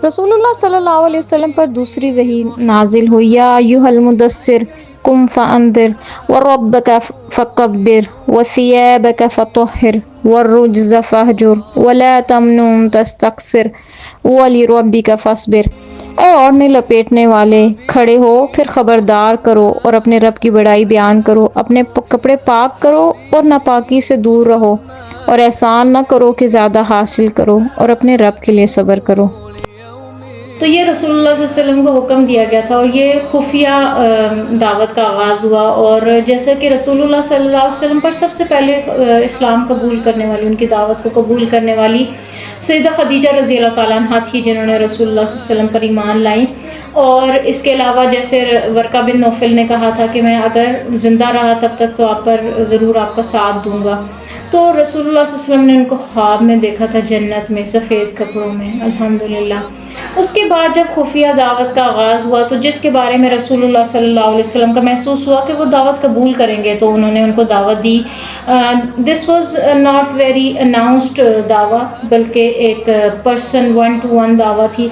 رسول اللہ صلی اللہ علیہ وسلم پر دوسری وحی نازل ہوئی، یا ایھا المدثر قم فانذر وربک فکبر وثیابک فطہر والرجز فہجر ولا تمنن تستکثر ولربک فاصبر۔ اے اوڑھنے لپیٹنے والے، کھڑے ہو، پھر خبردار کرو اور اپنے رب کی بڑائی بیان کرو، اپنے کپڑے پاک کرو اور ناپاکی سے دور رہو، اور احسان نہ کرو کہ زیادہ حاصل کرو، اور اپنے رب کے لیے صبر کرو۔ تو یہ رسول اللہ صلی اللہ علیہ وسلم کو حکم دیا گیا تھا، اور یہ خفیہ دعوت کا آغاز ہوا۔ اور جیسا کہ رسول اللہ صلی اللہ علیہ وسلم پر سب سے پہلے اسلام قبول کرنے والی، ان کی دعوت کو قبول کرنے والی سیدہ خدیجہ رضی اللہ تعالیٰ عنہ تھی، جنہوں نے رسول اللہ صلی اللہ علیہ وسلم پر ایمان لائیں۔ اور اس کے علاوہ جیسے ورقہ بن نوفل نے کہا تھا کہ میں اگر زندہ رہا تب تک تو آپ پر ضرور آپ کا ساتھ دوں گا، تو رسول اللہ صلی اللہ علیہ وسلم نے ان کو خواب میں دیکھا تھا، جنت میں سفید کپڑوں میں، الحمدللہ۔ اس کے بعد جب خفیہ دعوت کا آغاز ہوا تو جس کے بارے میں رسول اللہ صلی اللہ علیہ وسلم کا محسوس ہوا کہ وہ دعوت قبول کریں گے، تو انہوں نے ان کو دعوت دی۔ This was not very announced دعوت، بلکہ ایک پرسن 1 to 1 دعوت تھی۔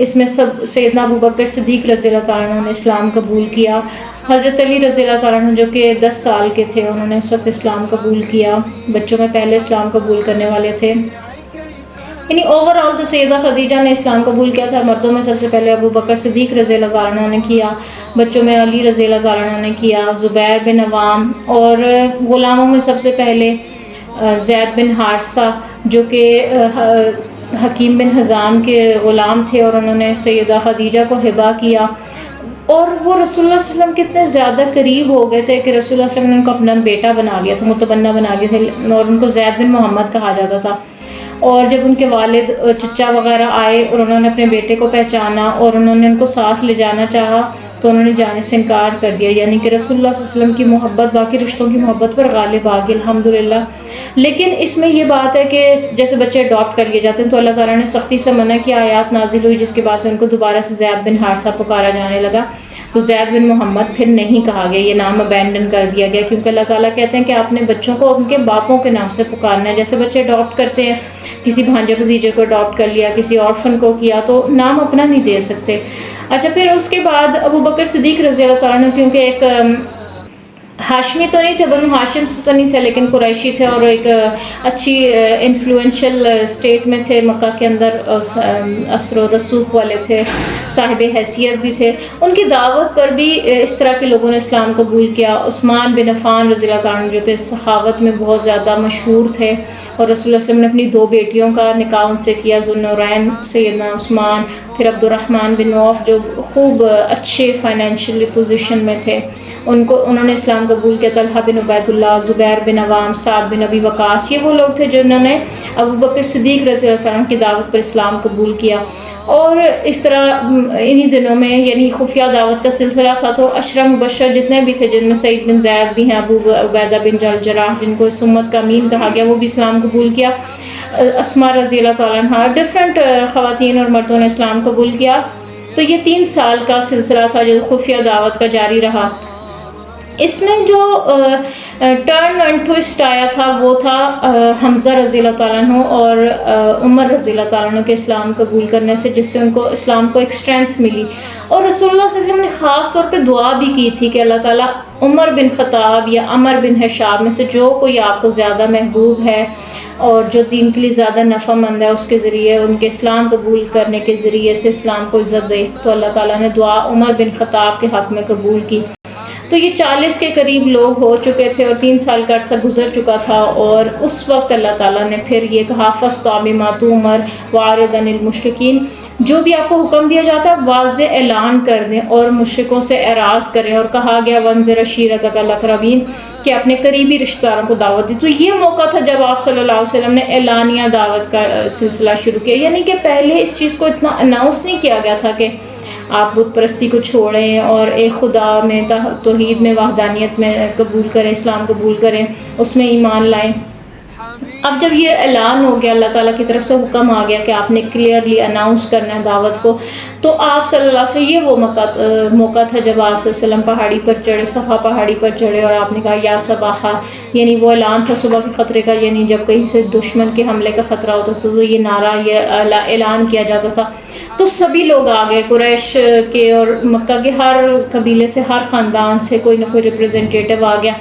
اس میں سب سیدنا ابوبکر صدیق رضی اللہ تعالیٰ عنہ نے اسلام قبول کیا، حضرت علی رضی اللہ تعالیٰ عنہ جو کہ 10 سال کے تھے، انہوں نے اس وقت اسلام قبول کیا، بچوں میں پہلے اسلام قبول کرنے والے تھے۔ یعنی اوور آل تو سیدہ خدیجہ نے اسلام قبول کیا تھا، مردوں میں سب سے پہلے ابوبکر صدیق رضی اللہ تعالیٰ عنہ نے کیا، بچوں میں علی رضی اللہ تعالیٰ عنہ نے کیا، زبیر بن عوام، اور غلاموں میں سب سے پہلے زید بن حارثہ جو کہ حکیم بن حزام کے غلام تھے، اور انہوں نے سیدہ خدیجہ کو ہبہ کیا۔ اور وہ رسول اللہ صلی اللہ علیہ وسلم کتنے زیادہ قریب ہو گئے تھے کہ رسول اللہ صلی اللہ علیہ وسلم نے ان کو اپنا بیٹا بنا لیا تھا، متبنہ بنا لیا تھا، اور ان کو زید بن محمد کہا جاتا تھا۔ اور جب ان کے والد چچا وغیرہ آئے اور انہوں نے اپنے بیٹے کو پہچانا اور انہوں نے ان کو ساتھ لے جانا چاہا تو انہوں نے جانے سے انکار کر دیا، یعنی کہ رسول اللہ صلی اللہ علیہ وسلم کی محبت باقی رشتوں کی محبت پر غالب آ گئی، الحمدللہ۔ لیکن اس میں یہ بات ہے کہ جیسے بچے اڈاپٹ کر لیے جاتے ہیں تو اللہ تعالیٰ نے سختی سے منع کیا، آیات نازل ہوئی جس کے بعد سے ان کو دوبارہ سے زید بن حارثہ پکارا جانے لگا، تو زید بن محمد پھر نہیں کہا گیا، یہ نام ابینڈن کر دیا گیا، کیونکہ اللہ تعالیٰ کہتے ہیں کہ آپ نے بچوں کو ان کے باپوں کے نام سے پکارنا ہے۔ جیسے بچے اڈاپٹ کرتے ہیں، کسی بھانجے بھتیجے کو اڈاپٹ کر لیا، کسی آرفن کو کیا، تو نام اپنا نہیں دے سکتے۔ اچھا، پھر اس کے بعد ابوبکر صدیق رضی اللہ تعالیٰ عنہ، کیونکہ ایک ہاشمی تو نہیں تھے، بنو ہاشم سے تو نہیں تھے، لیکن قریشی تھے اور ایک اچھی انفلوئنشل اسٹیٹ میں تھے مکہ کے اندر، اثر و رسوخ والے تھے، صاحب حیثیت بھی تھے، ان کی دعوت پر بھی اس طرح کے لوگوں نے اسلام قبول کیا۔ عثمان بن عفان رضی اللہ تعالیٰ عنہ جو تھے سخاوت میں بہت زیادہ مشہور تھے، اور رسول اللہ صلی اللہ علیہ وسلم نے اپنی 2 بیٹیوں کا نکاح ان سے کیا، ذوالنورین سیدنا عثمان، پھر عبد الرحمن بن عوف جو خوب اچھے فائنینشلی پوزیشن میں تھے، انہوں نے اسلام قبول کیا، طلحہ بن عبید اللہ، زبیر بن عوام، سعد بن ابی وقاص، یہ وہ لوگ تھے جنہوں نے ابوبکر صدیق رضی اللہ عنہ کی دعوت پر اسلام قبول کیا۔ اور اس طرح انہی دنوں میں یعنی خفیہ دعوت کا سلسلہ تھا، تو عشرہ مبشر جتنے بھی تھے، جن میں سعید بن زید بھی ہیں، ابو عبیدہ بن جراح جن کو اس امت کا امین کہا گیا، وہ بھی اسلام قبول کیا، اسماء رضی اللہ تعالیٰ عنہ، ڈفرینٹ خواتین اور مردوں نے اسلام قبول کیا۔ تو یہ 3 سال کا سلسلہ تھا جو خفیہ دعوت کا جاری رہا۔ اس میں جو ٹرن اینڈ ٹوسٹ آیا تھا وہ تھا حمزہ رضی اللہ تعالیٰ عنہ اور عمر رضی اللہ تعالیٰ عنہ کے اسلام قبول کرنے سے، جس سے ان کو اسلام کو ایک اسٹرینتھ ملی۔ اور رسول اللہ صلی اللہ علیہ وسلم نے خاص طور پہ دعا بھی کی تھی کہ اللہ تعالیٰ عمر بن خطاب یا عمر بن حشاب میں سے جو کوئی آپ کو زیادہ محبوب ہے اور جو دین کے لیے زیادہ نفع مند ہے، اس کے ذریعے ان کے اسلام قبول کرنے کے ذریعے سے اسلام کو عزت دے۔ تو اللہ تعالیٰ نے دعا عمر بن خطاب کے حق میں قبول کی۔ تو یہ 40 کے قریب لوگ ہو چکے تھے اور 3 سال کا عرصہ گزر چکا تھا، اور اس وقت اللہ تعالیٰ نے پھر یہ کہا فَاسْتَعْ بِمَا تُؤْمَرُ وَأَعْرِضْ عَنِ الْمُشْرِكِينَ، جو بھی آپ کو حکم دیا جاتا ہے واضح اعلان کر دیں اور مشرکوں سے اعراض کریں۔ اور کہا گیا وَأَنذِرْ عَشِيرَتَكَ الْأَقْرَبِينَ، کہ اپنے قریبی رشتہ داروں کو دعوت دی۔ تو یہ موقع تھا جب آپ صلی اللہ علیہ وسلم نے اعلانیہ دعوت کا سلسلہ شروع کیا، یعنی کہ پہلے اس چیز کو اتنا اناؤنس نہیں کیا گیا تھا کہ آپ بت پرستی کو چھوڑیں اور ایک خدا میں توحید میں وحدانیت میں قبول کریں، اسلام قبول کریں، اس میں ایمان لائیں۔ اب جب یہ اعلان ہو گیا، اللہ تعالیٰ کی طرف سے حکم آ گیا کہ آپ نے کلیئرلی اناؤنس کرنا ہے دعوت کو، تو آپ صلی اللہ علیہ وسلم، یہ وہ موقع تھا جب آپ صلی اللہ علیہ وسلم پہاڑی پر چڑھے، صفا پہاڑی پر چڑھے، اور آپ نے کہا یا صباحا، یعنی وہ اعلان تھا صبح کے خطرے کا، یعنی جب کہیں سے دشمن کے حملے کا خطرہ ہوتا تھا تو یہ نعرہ، یہ اعلان کیا جاتا تھا. تو سبھی لوگ آ گئے، قریش کے اور مکہ کے ہر قبیلے سے، ہر خاندان سے کوئی نہ کوئی ریپرزینٹیٹیو آ گیا.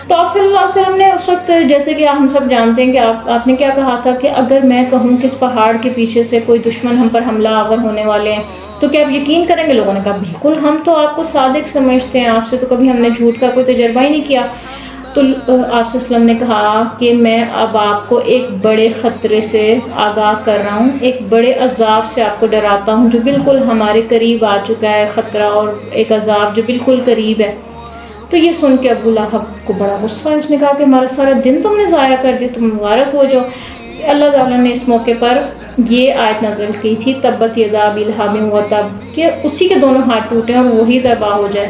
تو آپ صلی اللہ علیہ وسلم نے اس وقت، جیسے کہ ہم سب جانتے ہیں کہ آپ نے کیا کہا تھا کہ اگر میں کہوں کہ اس پہاڑ کے پیچھے سے کوئی دشمن ہم پر حملہ آور ہونے والے ہیں تو کیا آپ یقین کریں گے؟ لوگوں نے کہا بالکل، ہم تو آپ کو صادق سمجھتے ہیں، آپ سے تو کبھی ہم نے جھوٹ کا کوئی تجربہ ہی نہیں کیا. تو آپ صلی اللہ علیہ وسلم نے کہا کہ میں اب آپ کو ایک بڑے خطرے سے آگاہ کر رہا ہوں، ایک بڑے عذاب سے آپ کو ڈراتا ہوں جو بالکل ہمارے قریب آ چکا ہے، خطرہ اور ایک عذاب جو بالکل قریب ہے. تو یہ سن کے ابو لہب کو بڑا غصہ ہے، اس نے کہا کہ ہمارا سارا دن تم نے ضائع کر دیا، تم مبارک ہو جاؤ. اللہ تعالیٰ نے اس موقع پر یہ آیت نازل کی تھی، تبت یدا ابی لہب وتب، کہ اسی کے دونوں ہاتھ ٹوٹے اور وہی تباہ ہو جائے.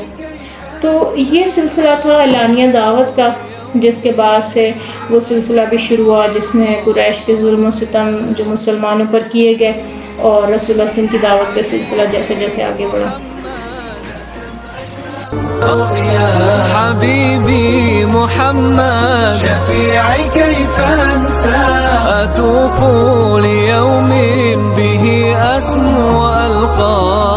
تو یہ سلسلہ تھا اعلانیہ دعوت کا، جس کے بعد سے وہ سلسلہ بھی شروع ہوا جس میں قریش کے ظلم و ستم جو مسلمانوں پر کیے گئے، اور رسول اللہ صلی اللہ علیہ وسلم کی دعوت کا سلسلہ جیسے جیسے آگے بڑھا. حبيبي محمد شفيعي كيف أنسى أتوق ليوم به أسمو وألقى